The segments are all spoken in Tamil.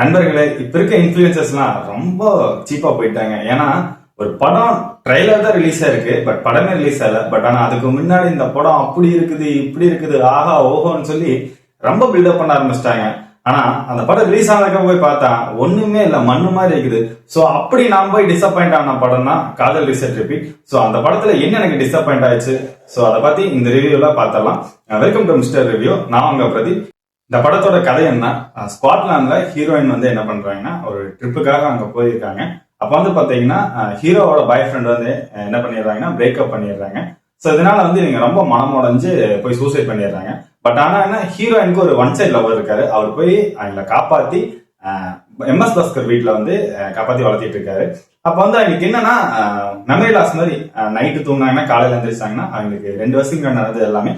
நண்பர்களே, இப்ப இருக்க இன்ஃபுளுசர்ஸ்லாம் ரொம்ப சீப்பா போயிட்டாங்க. ஏன்னா ஒரு படம் ட்ரைலர் தான் ரிலீஸ் ஆயிருக்கு, பட் படமே ரிலீஸ் ஆகல. பட் ஆனா அதுக்கு முன்னாடி இந்த படம் அப்படி இருக்குது இப்படி இருக்குது ஆஹா ஓஹோன்னு சொல்லி ரொம்ப பில்டப் பண்ண ஆரம்பிச்சிட்டாங்க. ஆனா அந்த படம் ரிலீஸ் ஆனதுக்கு போய் பார்த்தா ஒண்ணுமே இல்ல, மண்ணு மாதிரி இருக்குது. சோ அப்படி நான் போய் டிசப்பாயிண்ட் ஆன படம் தான் காதல் ரிசல்ட் ரிப்பீட். சோ அந்த படத்துல என்ன எனக்கு டிசப்பாயிண்ட் ஆயிடுச்சு, சோ அதை பத்தி இந்த ரிவ்யூல பார்த்தலாம். Welcome to mister review. நான் உங்க பிரதீப். இந்த படத்தோட கதை என்ன, ஸ்காட்லாந்துல ஹீரோயின் வந்து என்ன பண்றாங்கன்னா ஒரு ட்ரிப்புக்காக அங்க போயிருக்காங்க. அப்ப வந்து பாத்தீங்கன்னா ஹீரோவோட பாய் ஃப்ரெண்ட் வந்து என்ன பண்ணிடுறாங்கன்னா பிரேக்அப் பண்ணிடுறாங்க. சோ இதனால வந்து இவங்க ரொம்ப மனம் உடைஞ்சு போய் சூசைட் பண்ணிடுறாங்க. பட் ஆனா என்ன, ஹீரோயினுக்கு ஒரு ஒன் சைட் லவர் இருக்காரு. அவர் போய் அவங்களை காப்பாத்தி MS பாஸ்கர் வீட்டுல வந்து காப்பாத்தி வளர்த்திட்டு இருக்காரு. அப்ப வந்து அவங்களுக்கு என்னன்னா மெமரி லாஸ் மாதிரி, நைட்டு தூங்கினாங்கன்னா காலையில எழுந்திரிச்சாங்கன்னா அவங்களுக்கு 2 வருஷத்துக்கு நடந்தது எல்லாமே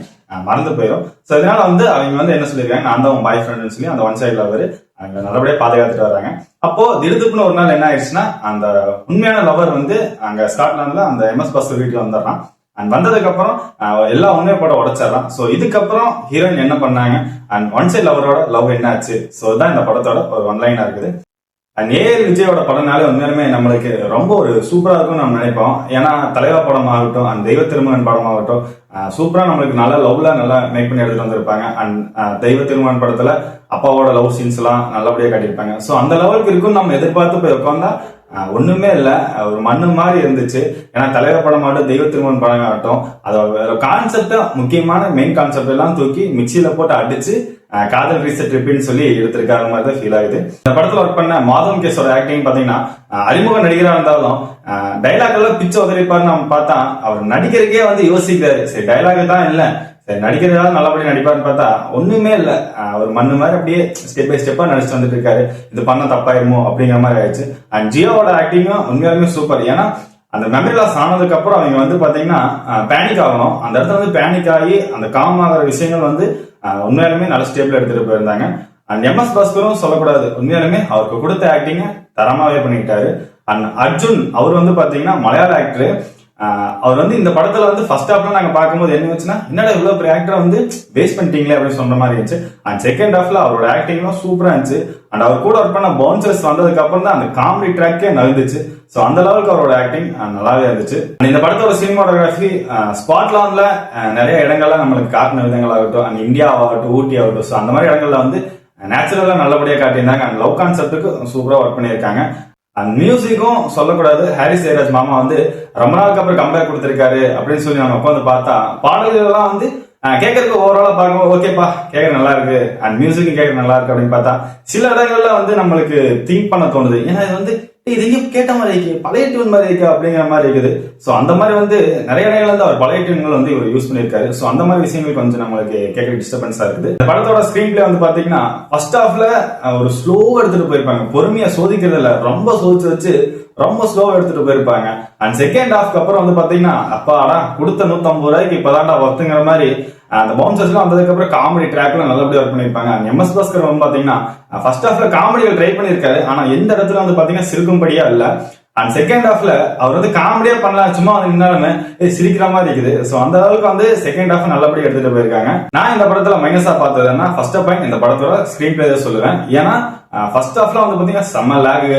மறந்து போயிடும். சோ இதனால வந்து அவங்க வந்து என்ன சொல்லிருக்காங்க, நான் தான் பாய் ஃப்ரெண்ட்னு சொல்லி அந்த ஒன் சைட் லவர் அவங்க நல்லபடியா பாதுகாத்துட்டு வர்றாங்க. அப்போ திடுதுப்புன்னு ஒரு நாள் என்ன ஆயிடுச்சுன்னா, அந்த உண்மையான லவர் வந்து அங்க ஸ்காட்லாந்துல அந்த MS பாஸ்கர் வீட்டுல வந்துடுறான். அண்ட் வந்ததுக்கு அப்புறம் எல்லா உண்மையை போட உடைச்சிடறான். சோ இதுக்கப்புறம் ஹீரோயின் என்ன பண்ணாங்க அண்ட் ஒன் சைட் லவரோட லவ் என்ன ஆச்சு, சோ தான் இந்த படத்தோட ஒரு ஒன்லைனா இருக்குது. அண்ட் ஏஆர் விஜயோட படம்னாலே உண்மையுமே நம்மளுக்கு ரொம்ப ஒரு சூப்பரா இருக்கும்னு நம்ம நினைப்போம். ஏன்னா தலைவா படம் ஆகட்டும், அந்த தெய்வ திருமகன் படம் ஆகட்டும், சூப்பரா நம்மளுக்கு நல்ல லவ்ல நல்லா மேக் பண்ணி எடுத்துட்டு வந்திருப்பாங்க. அண்ட் தெய்வ திருமகன் படத்துல அப்பாவோட லவ் சீன்ஸ் எல்லாம் நல்லபடியா காட்டியிருப்பாங்க. சோ அந்த லெவலுக்கு இருக்குன்னு நம்ம எதிர்பார்த்து போய் உட்காந்தா ஒண்ணுமே இல்ல, ஒரு மண்ணு மாதிரி இருந்துச்சு. ஏன்னா தலைவர் படம் ஆகட்டும், தெய்வ திருமகன் படம் ஆகட்டும், அதோட கான்செப்ட முக்கியமான மெயின் கான்செப்ட் எல்லாம் தூக்கி மிக்சியில போட்டு அடிச்சு காதல் ரீசெட் ரிப்பீட்னு சொல்லி எடுத்திருக்காரு மாதிரி தான் ஃபீல் ஆகுது. இந்த படத்துல ஒர்க் பண்ண மாதவன் கேஸோட ஆக்டிங் பாத்தீங்கன்னா அறிமுக நடிகரா இருந்தாலும் டைலாக் எல்லாம் பிச்சை உதறிப்பாருன்னு நம்ம பார்த்தா அவர் நடிகருக்கே வந்து யோசிக்கிறாரு. சரி டைலாக் தான் இல்ல, சரி நடிக்கிறதால நல்லபடியா நடிப்பாருன்னு பார்த்தா ஒண்ணுமே இல்ல, அவர் மண்ணு மாதிரி அப்படியே ஸ்டெப் பை ஸ்டெப்பா நடிச்சுட்டு வந்துட்டு இருக்காரு. இது பண்ண தப்பாயிருமோ அப்படிங்கிற மாதிரி ஆயிடுச்சு. அண்ட் ஜியோவோட ஆக்டிங்கும் உண்மையாலுமே சூப்பர். ஏன்னா அந்த மெமரி லாஸ் ஆனதுக்கு அப்புறம் அவங்க வந்து பாத்தீங்கன்னா பேனிக் ஆகணும். அந்த இடத்துல வந்து பேனிக் ஆகி அந்த காம் ஆகிற விஷயங்கள் வந்து உண்மையாலுமே நல்ல ஸ்டேபிள் எடுத்துட்டு போயிருந்தாங்க. அண்ட் MS பாஸ்கரும் சொல்லக்கூடாது, உண்மையாலுமே அவருக்கு கொடுத்த ஆக்டிங்க தரமாவே பண்ணிக்கிட்டாரு. அண்ட் அர்ஜுன் அவர் வந்து பாத்தீங்கன்னா மலையாள ஆக்டர். அவர் வந்து இந்த படத்துல வந்து ஃபர்ஸ்ட் ஹாஃப்ல நாங்க பார்க்கும்போது என்ன வச்சுன்னா, என்னடா இவ்வளவு பெரிய ஆக்டரை வந்து வேஸ்ட் பண்ணிட்டீங்களே அப்படின்னு சொல்ற மாதிரி இருந்துச்சு. அண்ட் செகண்ட் ஹாஃப்ல அவரோட ஆக்டிங்லாம் சூப்பரா இருந்துச்சு. அண்ட் அவர் கூட ஒர்க் பண்ண பவுன்சர்ஸ் வந்ததுக்கு அப்புறம் தான் அந்த காமெடி ட்ராக்கே நகர்ந்துச்சு. சோ அந்த லெவலுக்கு அவரோட ஆக்டிங் நல்லாவே இருந்துச்சு. இந்த படத்தோட சினிமாட்டோகிராஃபி ஸ்காட்லாந்துல நிறைய இடங்கள்ல நம்மளுக்கு காட்டின விதங்கள் ஆகட்டும், அண்ட் இந்தியா ஆகட்டும், ஊட்டி ஆகட்டும், சோ அந்த மாதிரி இடங்கள்ல வந்து நேச்சுரலா நல்லபடியா காட்டியிருந்தாங்க. அண்ட் லவ் கான்செப்டுக்கு சூப்பரா ஒர்க் பண்ணியிருக்காங்க. அண்ட் மியூசிக்கும் சொல்லக்கூடாது, ஹாரிஸ் ஜெயராஜ் மாமா வந்து ரொம்ப நாளுக்கு அப்புறம் கம்பேக் கொடுத்திருக்காரு அப்படின்னு சொல்லி நம்ம உட்காந்து பார்த்தா பாடல்கள் எல்லாம் வந்து கேட்கறதுக்கு ஓவராலா பார்க்கும்போது ஓகேப்பா கேட்க நல்லா இருக்கு, அண்ட் மியூசிக்கும் கேட்க நல்லா இருக்கு அப்படின்னு பார்த்தா சில இடங்கள்ல வந்து நம்மளுக்கு திங்க் பண்ண தோணுது. ஏன்னா இது வந்து இது எங்க கேட்ட மாதிரி இருக்கு, பழைய டியூன் மாதிரி இருக்கு அப்படிங்கிற மாதிரி இருக்குது. சோ அந்த மாதிரி வந்து நிறைய இடங்கள்ல வந்து அவர் பழைய டியூன்கள் வந்து இவர் யூஸ் பண்ணிருக்காரு. சோ அந்த மாதிரி விஷயங்கள் கொஞ்சம் நம்மளுக்கு கேட்க டிஸ்டர்பன்ஸா இருக்குது. இந்த படத்தோட ஸ்கிரீன் பிளே வந்து பாத்தீங்கன்னா ஃபர்ஸ்ட் ஹாஃப்ல ஒரு ஸ்லோ எடுத்துட்டு போயிருப்பாங்க, பொறுமையா சோதிக்கிறதுல ரொம்ப சோதிச்சு வச்சு ரொம்ப ஸ்லோவா எடுத்துட்டு போயிருப்பாங்க. அண்ட் செகண்ட் ஹாஃப்க்கு அப்புறம் வந்து பாத்தீங்கன்னா அப்பாடா கொடுத்த 150 ரூபாய்க்கு இப்பதான்டா ஒர்த்துங்கிற மாதிரி அந்த பவுன்சர்ஸ் எல்லாம் வந்ததுக்கு அப்புறம் காமெடி ட்ராக்ல நல்லபடியா ஒர்க் பண்ணிருப்பாங்க. MS பாஸ்கர் வந்து பாத்தீங்கன்னா ஃபர்ஸ்ட் ஹாஃப்ல காமெடிகள் ட்ரை பண்ணிருக்காரு, ஆனா எந்த இடத்துல வந்து பாத்தீங்கன்னா சிரிக்கும்படியா இல்ல. அண்ட் செகண்ட் ஹாஃப்ல அவர் வந்து காமெடியா பண்ணலாம், சும்மா வந்து நின்னாலுமே சிரிக்கிற மாதிரி இருக்குது. சோ அந்த அளவுக்கு வந்து செகண்ட் ஹாஃப் நல்லபடியா எடுத்துட்டு போயிருக்காங்க. நான் இந்த படத்துல மைனஸா பார்த்ததுன்னா ஃபர்ஸ்ட் பாயிண்ட் இந்த படத்தோட ஸ்கிரீன் பிளே சொல்லுவேன். ஏன்னா ஃபர்ஸ்ட் ஹாஃப்ல வந்து பாத்தீங்கன்னா செம்ம லேக்,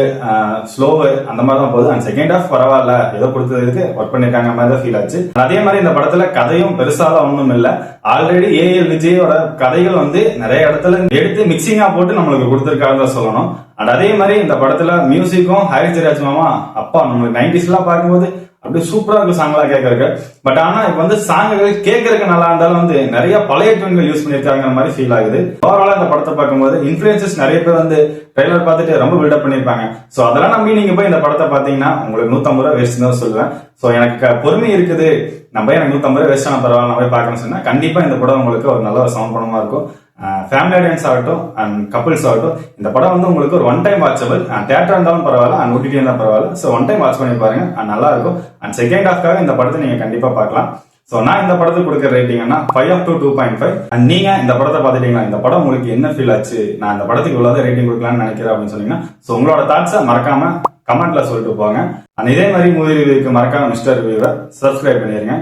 ஸ்லோவு அந்த மாதிரி தான் போகுது. அண்ட் செகண்ட் ஹாஃப் பரவாயில்ல, ஏதோ கொடுத்ததுக்கு ஒர்க் பண்ணிருக்காங்க மாதிரி தான் ஃபீல் ஆச்சு. அதே மாதிரி இந்த படத்துல கதையும் பெருசாலாம் ஒண்ணும் இல்ல. ஆல்ரெடி ஏஆர் விஜயோட கதைகள் வந்து நிறைய இடத்துல எடுத்து மிக்சிங்கா போட்டு நம்மளுக்கு கொடுத்திருக்காருன்னு சொல்லணும். அண்ட் அதே மாதிரி இந்த படத்துல மியூசிக்கும் ஹாரிஸ் ஜெயராஜ் மாமா அப்பா நம்மளுக்கு 90s எல்லாம் பார்க்கும்போது அப்படியே சூப்பரா இருக்கும் சாங்லாம் கேட்கறதுக்கு. பட் ஆனா இப்ப வந்து சாங்குகள் கேட்கறதுக்கு நல்லா இருந்தாலும் வந்து நிறைய பழைய டியூன்கள் யூஸ் பண்ணிருக்காங்க மாதிரி ஃபீல் ஆகுது. ஓவராலா இந்த படத்தை பார்க்கும்போது இன்ஃபுளுசர்ஸ் நிறைய பேர் வந்து ட்ரெய்லர் பார்த்துட்டு ரொம்ப பில்டப் பண்ணிருப்பாங்க. சோ அதெல்லாம் நம்பி நீங்க போய் இந்த படத்தை பாத்தீங்கன்னா உங்களுக்கு 150 ரூபாய் வேஸ்ட் தான் சொல்லுவேன். சோ எனக்கு பொறுமை இருக்குது, நம்ம எனக்கு 150 ரூபாய் வேஸ்ட் ஆன பரவாயில்ல நான் போய் பார்க்கணும்னு சொன்னா கண்டிப்பா இந்த படம் உங்களுக்கு ஒரு நல்ல சவுண்ட் படமா இருக்கும். ஃபேமிலி ஆடியன்ஸ் ஆகட்டும் அண்ட் கப்பிள்ஸ் ஆகட்டும், இந்த படம் வந்து உங்களுக்கு ஒரு ஒன் டைம் வாட்சபிள். தியேட்டர் இருந்தாலும் பரவாயில்ல, அண்ட் OTT இருந்தாலும் பரவாயில்ல. சோ ஒன் டைம் வாட்ச் பண்ணி பாருங்க, நல்லா இருக்கும். அண்ட் செகண்ட் ஹாஃப்காக இந்த படத்தை நீங்க கண்டிப்பா பார்க்கலாம். சோ நான் இந்த படத்துக்கு கொடுக்குற ரேட்டிங்னா 5 up to 2.5. அண்ட் நீங்க இந்த படத்தை பார்த்துட்டீங்களா, இந்த படம் உங்களுக்கு என்ன ஃபீல் ஆச்சு, நான் இந்த படத்துக்கு இவ்வளவு ரேட்டிங் கொடுக்கலாம்னு நினைக்கிறேன் அப்படின்னு சொன்னீங்கன்னா சோ உங்களோட தாட்ஸை மறக்காம கமெண்ட்ல சொல்லிட்டு போங்க. அண்ட் இதே மாதிரி மூவி ரிவ்யூக்கு மறக்காம மிஸ்டர் ரிவ்யூவை சப்ஸ்கிரைப் பண்ணிருங்க.